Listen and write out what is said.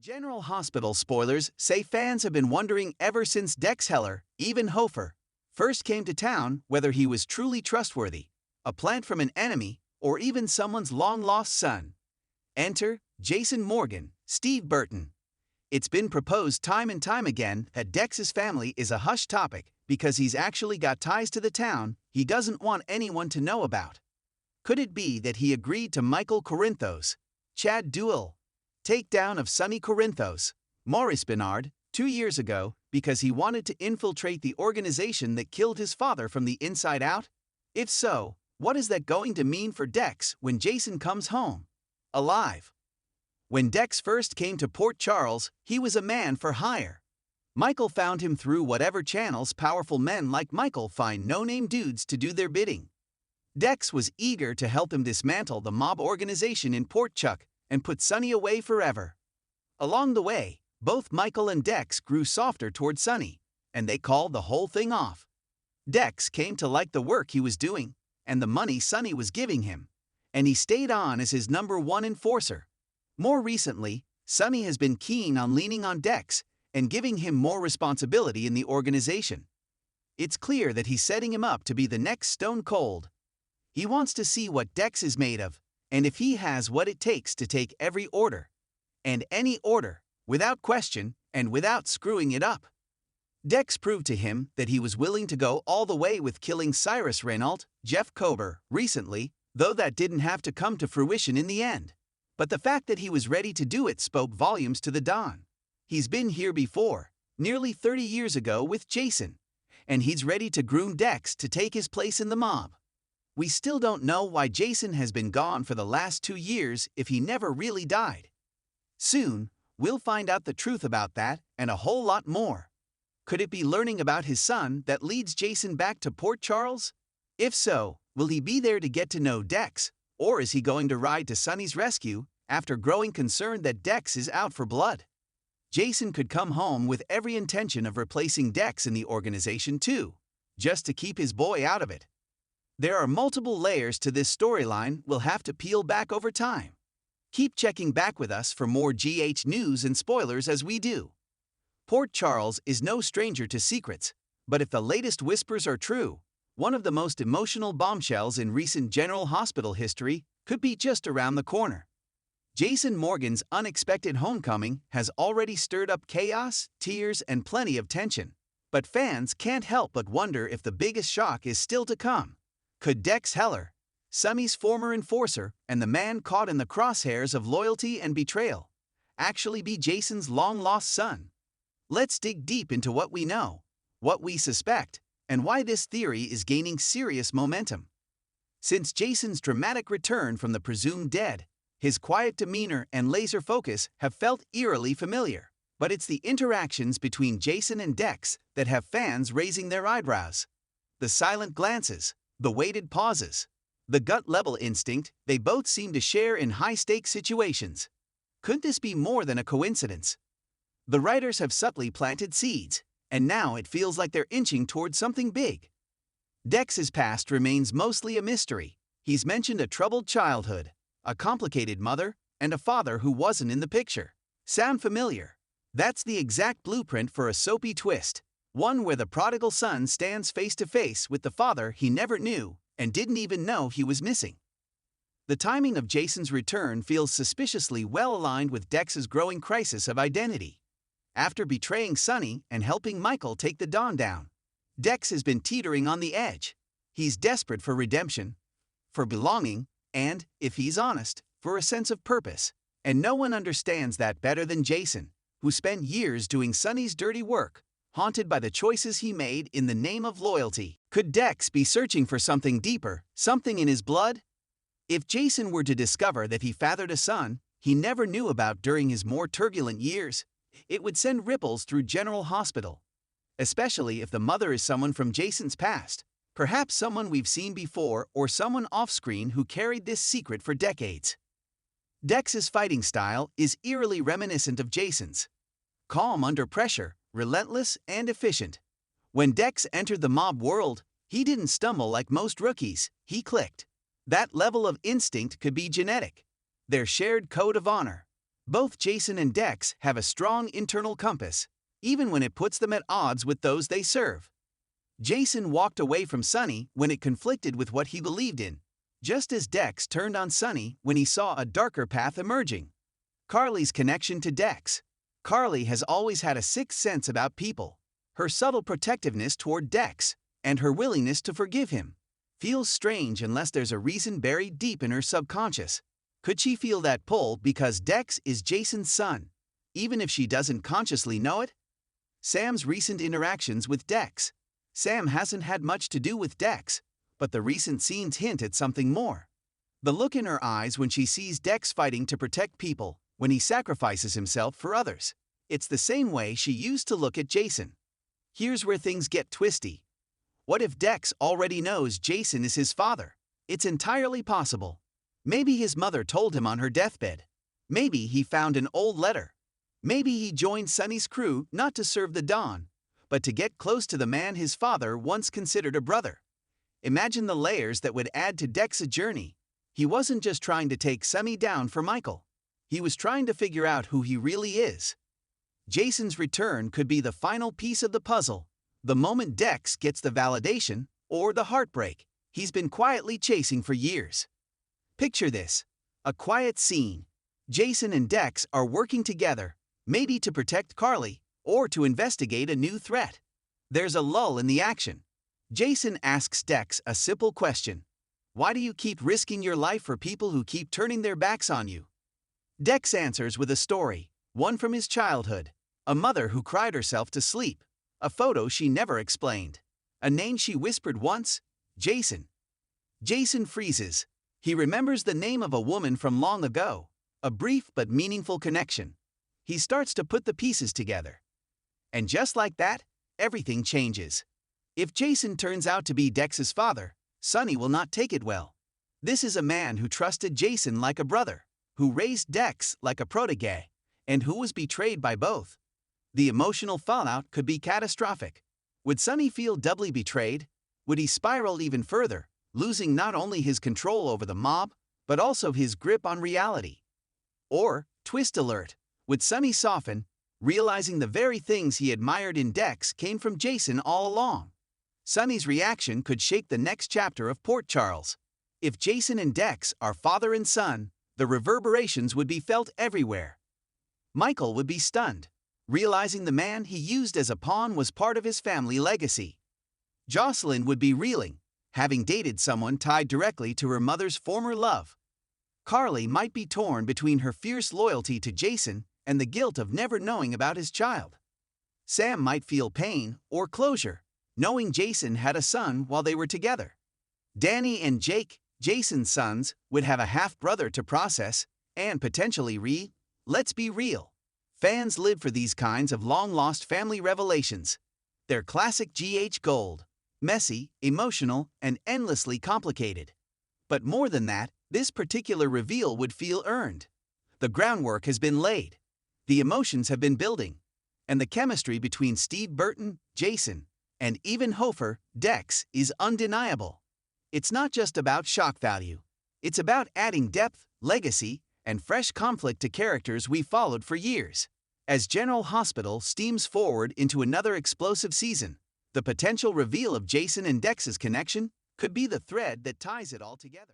General Hospital spoilers say fans have been wondering ever since Dex Heller, even Hofer, first came to town whether he was truly trustworthy, a plant from an enemy, or even someone's long-lost son. Enter Jason Morgan, Steve Burton. It's been proposed time and time again that Dex's family is a hush topic because he's actually got ties to the town he doesn't want anyone to know about. Could it be that he agreed to Michael Corinthos, Chad Duell, takedown of Sonny Corinthos, Maurice Bernard, 2 years ago because he wanted to infiltrate the organization that killed his father from the inside out? If so, what is that going to mean for Dex when Jason comes home alive? When Dex first came to Port Charles, he was a man for hire. Michael found him through whatever channels powerful men like Michael find no-name dudes to do their bidding. Dex was eager to help him dismantle the mob organization in Port Chuck and put Sonny away forever. Along the way, both Michael and Dex grew softer toward Sonny, and they called the whole thing off. Dex came to like the work he was doing and the money Sonny was giving him, and he stayed on as his #1 enforcer. More recently, Sonny has been keen on leaning on Dex and giving him more responsibility in the organization. It's clear that he's setting him up to be the next Stone Cold. He wants to see what Dex is made of, and if he has what it takes to take every order, and any order, without question and without screwing it up. Dex proved to him that he was willing to go all the way with killing Cyrus Renault, Jeff Kober, recently, though that didn't have to come to fruition in the end. But the fact that he was ready to do it spoke volumes to the Don. He's been here before, nearly 30 years ago with Jason, and he's ready to groom Dex to take his place in the mob. We still don't know why Jason has been gone for the last 2 years if he never really died. Soon, we'll find out the truth about that and a whole lot more. Could it be learning about his son that leads Jason back to Port Charles? If so, will he be there to get to know Dex, or is he going to ride to Sonny's rescue after growing concerned that Dex is out for blood? Jason could come home with every intention of replacing Dex in the organization too, just to keep his boy out of it. There are multiple layers to this storyline we'll have to peel back over time. Keep checking back with us for more GH news and spoilers as we do. Port Charles is no stranger to secrets, but if the latest whispers are true, one of the most emotional bombshells in recent General Hospital history could be just around the corner. Jason Morgan's unexpected homecoming has already stirred up chaos, tears, and plenty of tension. But fans can't help but wonder if the biggest shock is still to come. Could Dex Heller, Sonny's former enforcer and the man caught in the crosshairs of loyalty and betrayal, actually be Jason's long-lost son? Let's dig deep into what we know, what we suspect, and why this theory is gaining serious momentum. Since Jason's dramatic return from the presumed dead, his quiet demeanor and laser focus have felt eerily familiar. But it's the interactions between Jason and Dex that have fans raising their eyebrows. The silent glances, the weighted pauses, the gut-level instinct they both seem to share in high-stakes situations. Could this be more than a coincidence? The writers have subtly planted seeds, and now it feels like they're inching towards something big. Dex's past remains mostly a mystery. He's mentioned a troubled childhood, a complicated mother, and a father who wasn't in the picture. Sound familiar? That's the exact blueprint for a soapy twist, one where the prodigal son stands face to face with the father he never knew and didn't even know he was missing. The timing of Jason's return feels suspiciously well aligned with Dex's growing crisis of identity. After betraying Sonny and helping Michael take the Don down, Dex has been teetering on the edge. He's desperate for redemption, for belonging, and, if he's honest, for a sense of purpose. And no one understands that better than Jason, who spent years doing Sonny's dirty work, haunted by the choices he made in the name of loyalty. Could Dex be searching for something deeper, something in his blood? If Jason were to discover that he fathered a son he never knew about during his more turbulent years, it would send ripples through General Hospital. Especially if the mother is someone from Jason's past, perhaps someone we've seen before or someone off-screen who carried this secret for decades. Dex's fighting style is eerily reminiscent of Jason's. Calm under pressure, relentless and efficient. When Dex entered the mob world, he didn't stumble like most rookies, he clicked. That level of instinct could be genetic, their shared code of honor. Both Jason and Dex have a strong internal compass, even when it puts them at odds with those they serve. Jason walked away from Sunny when it conflicted with what he believed in, just as Dex turned on Sunny when he saw a darker path emerging. Carly's connection to Dex. Carly has always had a sixth sense about people. Her subtle protectiveness toward Dex, and her willingness to forgive him, feels strange unless there's a reason buried deep in her subconscious. Could she feel that pull because Dex is Jason's son, even if she doesn't consciously know it? Sam's recent interactions with Dex. Sam hasn't had much to do with Dex, but the recent scenes hint at something more. The look in her eyes when she sees Dex fighting to protect people, when he sacrifices himself for others. It's the same way she used to look at Jason. Here's where things get twisty. What if Dex already knows Jason is his father? It's entirely possible. Maybe his mother told him on her deathbed. Maybe he found an old letter. Maybe he joined Sunny's crew not to serve the Dawn, but to get close to the man his father once considered a brother. Imagine the layers that would add to Dex's journey. He wasn't just trying to take Sunny down for Michael. He was trying to figure out who he really is. Jason's return could be the final piece of the puzzle, the moment Dex gets the validation or the heartbreak he's been quietly chasing for years. Picture this: a quiet scene. Jason and Dex are working together, maybe to protect Carly or to investigate a new threat. There's a lull in the action. Jason asks Dex a simple question: "Why do you keep risking your life for people who keep turning their backs on you?" Dex answers with a story, one from his childhood. A mother who cried herself to sleep. A photo she never explained. A name she whispered once: Jason. Jason freezes. He remembers the name of a woman from long ago. A brief but meaningful connection. He starts to put the pieces together. And just like that, everything changes. If Jason turns out to be Dex's father, Sunny will not take it well. This is a man who trusted Jason like a brother, who raised Dex like a protege, and who was betrayed by both. The emotional fallout could be catastrophic. Would Sunny feel doubly betrayed? Would he spiral even further, losing not only his control over the mob, but also his grip on reality? Or, twist alert, would Sunny soften, realizing the very things he admired in Dex came from Jason all along? Sunny's reaction could shape the next chapter of Port Charles. If Jason and Dex are father and son, the reverberations would be felt everywhere. Michael would be stunned, realizing the man he used as a pawn was part of his family legacy. Jocelyn would be reeling, having dated someone tied directly to her mother's former love. Carly might be torn between her fierce loyalty to Jason and the guilt of never knowing about his child. Sam might feel pain or closure, knowing Jason had a son while they were together. Danny and Jake, Jason's sons, would have a half-brother to process, and potentially let's be real. Fans live for these kinds of long-lost family revelations. They're classic GH gold. Messy, emotional, and endlessly complicated. But more than that, this particular reveal would feel earned. The groundwork has been laid. The emotions have been building. And the chemistry between Steve Burton, Jason, and even Hofer, Dex, is undeniable. It's not just about shock value. It's about adding depth, legacy, and fresh conflict to characters we followed for years. As General Hospital steams forward into another explosive season, the potential reveal of Jason and Dex's connection could be the thread that ties it all together.